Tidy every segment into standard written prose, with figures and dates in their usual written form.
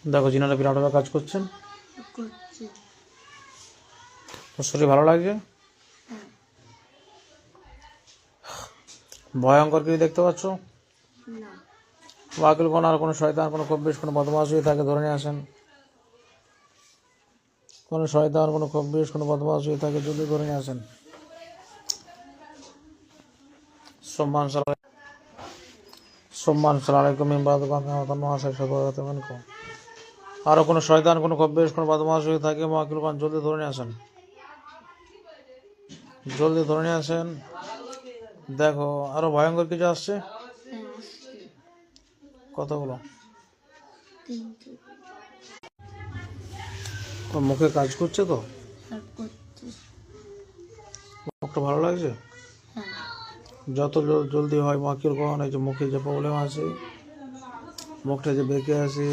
দেখো জিনারা বিরাটভাবে কাজ করছেন। তোর শরীর ভালো লাগছে? ভয়ঙ্কর কিছু দেখতে পাচ্ছ? ওয়াকিল কোন আর কোনো শয়তান কোনো খুব বেশ কোনো বদমাশ হয়ে থাকে ধরে নিয়ে আসেন। কোনো শয়তান কোনো খুব বেশ কোনো বদমাশ হয়ে থাকে যদি ধরে নিয়ে আসেন। সম্মান সালামালাইকুম আরো কোনো শয়তান কোনো খুব বেশ কোনো বদমাশ হয়ে থাকে ওয়াকিল কোন জলদি ধরে নিয়ে আসেন, জলদি ধরে নিয়ে আসেন। দেখো আরো ভয়ঙ্কর কিছু আসছে। কতগুলো মুখে কাজ করছে তো? মুখটা ভালো লাগছে? যত জলদি হয় মাকির কোন এই যে মুখে যে প্রবলেম আছে, মুখটা যে বেঁকে আছে,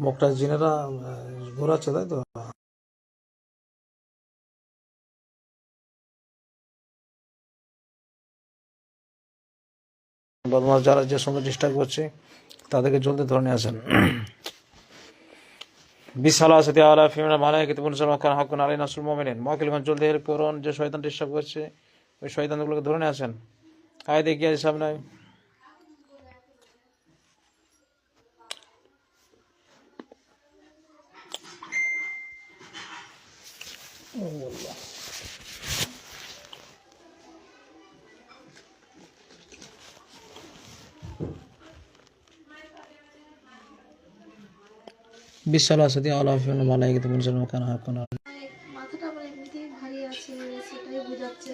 মুখটা জিনেরা ঘোরাচ্ছে তাই তো? বদমাস যারা যে সঙ্গে ডিস্টার্ব করছে তাদেরকে জলদি ধরে নিয়ে আসেন। বিসালাসাতি আলা ফিমিনা মালাইকাতি মুনসালাকান হাক্কুন আলাইনা নাসরুল মুমিনিন। মাকিলগঞ্জ জলদি হেল্প করুন, যে শয়তান ডিস্টার্ব করছে ওই শয়তানগুলোকে ধরে নিয়ে আসেন। আয় দেখি আজ সামনে বিসালাসাতি আলা ফিমিনা মালাইকাতি মুনসালাকান হাক্কুন। মাথাটা আমার এমনিতেই ভারী আছে, সেটাই বোঝাচ্ছে।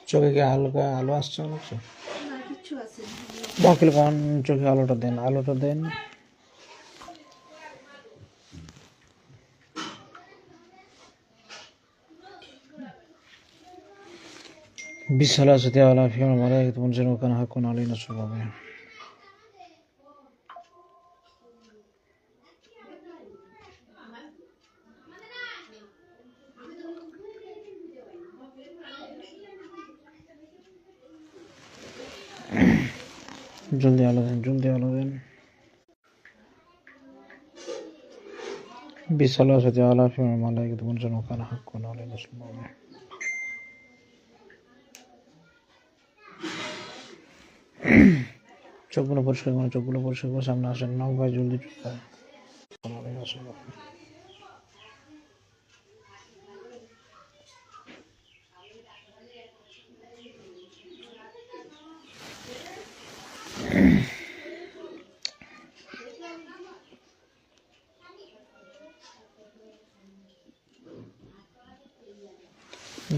চোখে কি হালকা আলো আসছে? না, কিচ্ছু আছে না। মাকিল কোন চোখে আলোটা দেন, আলোটা দেন। বিসালাসাতি আলা ফিমিনা মালাইকাতি মুনসালাকান হাক্কুন আলাইনা নাসরুল মুমিনিন। জলদি আলো দেন, জলদি আলো দেন। বিসালাসাতি আলা ফিমিনা মালাইকাতি মুনসালাকান হাক্কুন আলাইনা নাসরুল মুমিনিন। চোখগুলো পরিষ্কার করুন, চোখগুলো পরিষ্কার করে সামনে আসেন। নাও ভাই জলদি চোখ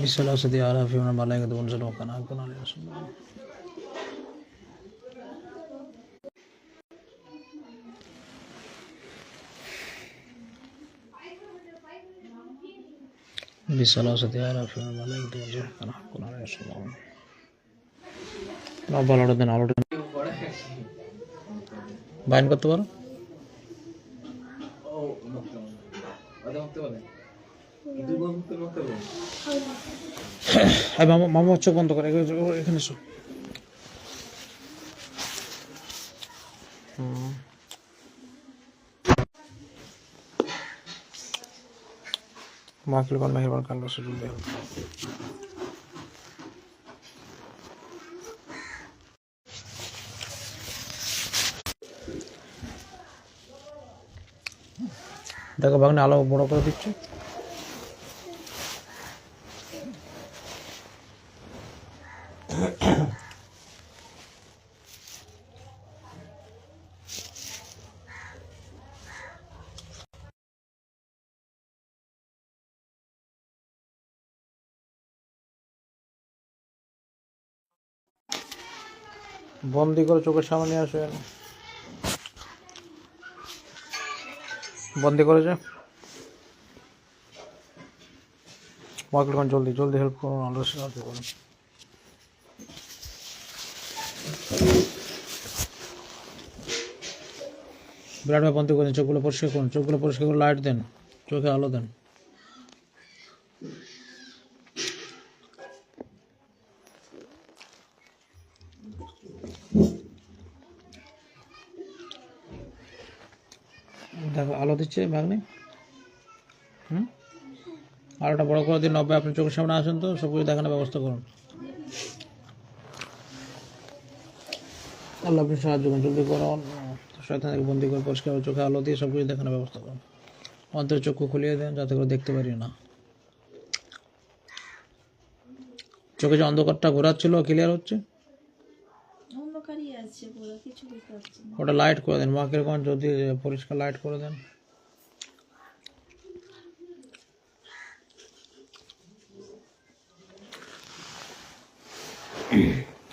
বিসালাসাতি আলা ফিমিনা মালাইকাতি মুনসালাকান হাক্কুন আলাইনা নাসরুল মুমিনিন। বিসালাসাতি আলা ফিমিনা মালাইকাতি মুনসালাকান হাক্কুন আলাইনা নাসরুল মুমিনিন। নাও ভালো আলো দেন, আলোটা বাইন করতে পারো। মামা মামা চোখ বন্ধ করে এখানে এসো। মাকিল কোন মেহেরবান কান্না শুরু দেন। দেখো ভাগ্নে আলো বড় করে দিচ্ছে। বন্দি করে চোখের সামনে নিয়ে আসেন, বন্দি করেছে। মাকিল কোন জলদি জলদি হেল্প করুন, আলো সাহায্য করুন। বিরাট ভাই বন্দি করেন, চোখগুলো পরিষ্কার করুন, চোখগুলো পরিষ্কার করে লাইট দেন, চোখে আলো দেন। দেখো আলো দিচ্ছে ভাগ্নে। আলোটা বড় করে দিন। 90 আপনি চোখের সামনে আসেন তো, সব কিছু দেখানোর ব্যবস্থা করুন। আল্লাহ আপনি সাহায্য করুন, জলদি করুন। শয়তানকে বন্দি করে পরিষ্কার চোখে আলো দিয়ে সব কিছু দেখানোর ব্যবস্থা করুন। অন্তর চক্ষু খুলিয়ে দেন যাতে করে দেখতে পারি না। চোখে যে অন্ধকারটা ঘোরাচ্ছিল ক্লিয়ার হচ্ছে? অন্ধকারই আছে পুরো, কিছু বুঝতে পারছি না। ওটা লাইট করে দেন, মাকে কোন যদি পরিষ্কার লাইট করে দেন।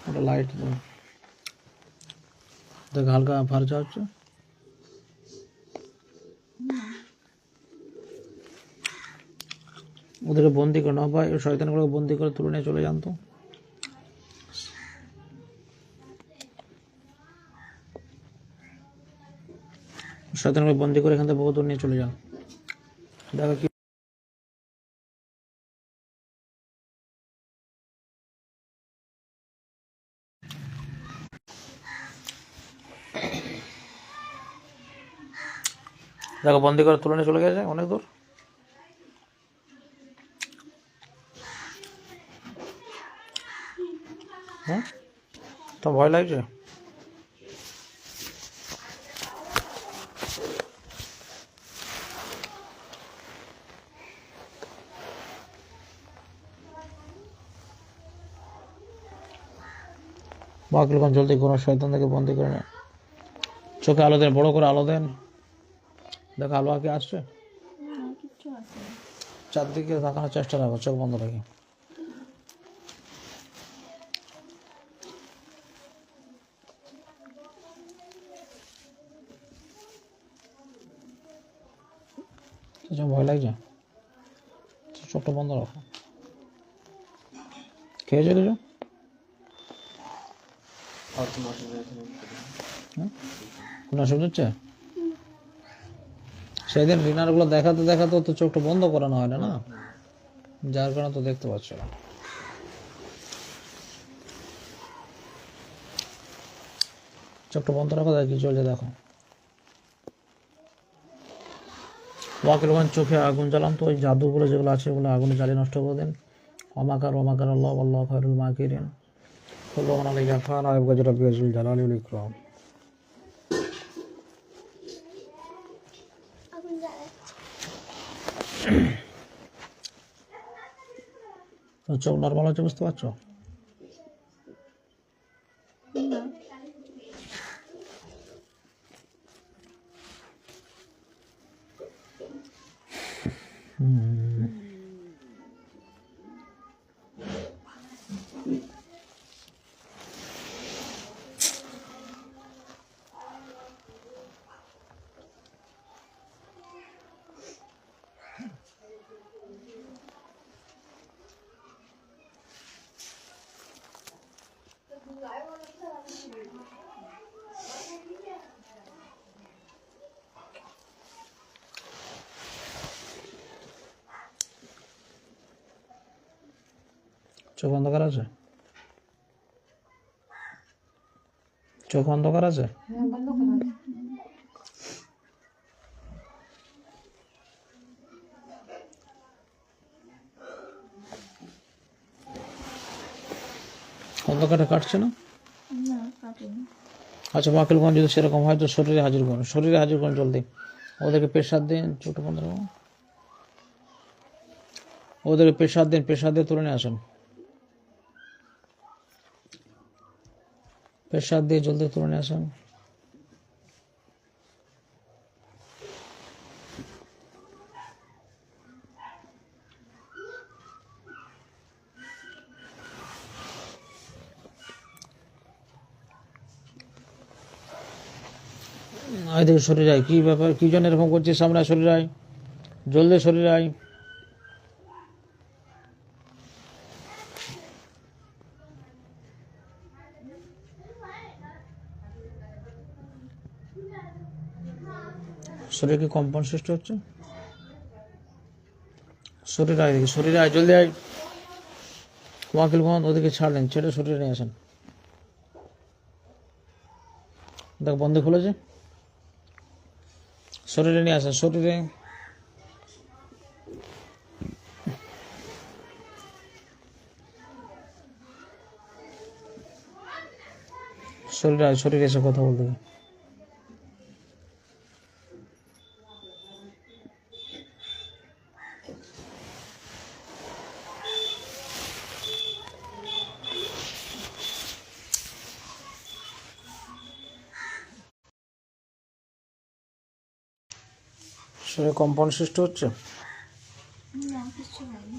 ওটা লাইট দেন। দেখ হালকা ফার্চা হচ্ছে। ওদেরকে বন্দি করে না ভাই, শয়তানগুলোকে বন্দি করে তুলে নিয়ে চলে যান তো। শয়তানগুলো বন্দি করে এখান থেকে বহু দূর নিয়ে চলে যান। দেখো কি দেখো বন্দি করে তুলে নিয়ে চলে গেছে অনেক দূর। হ্যাঁ, তো ভয় লাগছে? বাকিলগঞ্জ জলদি ঘোরা, শয়তান থেকে বন্দি করে নেয়। চোখে আলো দেন, বড় করে আলো দেন। দেখো আলো আগে আসছে। কিচ্ছু আছে না। চারদিকে তাকানোর চেষ্টা রাখো, চোখ বন্ধ রেখে। ভয় লাগছে? চোখটা বন্ধ রাখো। খেয়েছো কিছু? কোনো অসুবিধা হচ্ছে? সেদিন রিনারগুলো দেখাতে দেখাতে তো চোখটা বন্ধ করানো হয় না, না যার কারণে তো দেখতে পাচ্ছ না। চোখটা বন্ধ রাখো, দেখ কি চলছে দেখো। ওয়াকিলগঞ্জ চোখে আগুন জ্বালান তো, ওই জাদুগুলো যেগুলো আছে ওগুলো আগুনে জ্বালিয়ে নষ্ট করে দেন। অমাকার আল্লাহ আল্লাহ খায়রুল মাকিরিন। কুল্লুমান আলাইকা ফান আইব গাজরা বিয়াজুল জালালি ওয়াল ইকরাম। চোখ নর্মাল হচ্ছে, বুঝতে পারছো? না, চোখ অন্ধকার আছে? চোখ অন্ধকার আছে? বন্ধ করা। অন্ধকারটা কাটছে না? না, কাটেনি। আচ্ছা ওয়াকিলগঞ্জ যদি সেরকম হয় তো শরীরে হাজির করুন, শরীরে হাজির করুন জলদি। ওদেরকে প্রেশার দিন, ছোটো বন্ধ রাখো। ওদেরকে প্রেশার দিন, প্রেশার দিয়ে তুলে নিয়ে আসুন। প্রেশার দিয়ে জলদি তুলে নিয়ে আসুন। এদিকে সরে যায়, কি ব্যাপার, কি জন্য এরকম করছিস? সামনে সরে যায়, জলদি সরে যায়। শরীরে কি কম্পন সৃষ্টি হচ্ছে? শরীরে আয়, দেখি শরীরে আয়, জলদি আয়। ওয়াকিলগঞ্জ ওদিকে ছাড়লেন, ছেড়ে শরীরে নিয়ে আসেন। দেখ বন্ধ খুলেছে, শরীরে নিয়ে আসেন, শরীরে। শরীরে এসে কথা বলতে হবে। শরীরে কম্পন সৃষ্টি হচ্ছে। না কিছু হয়নি।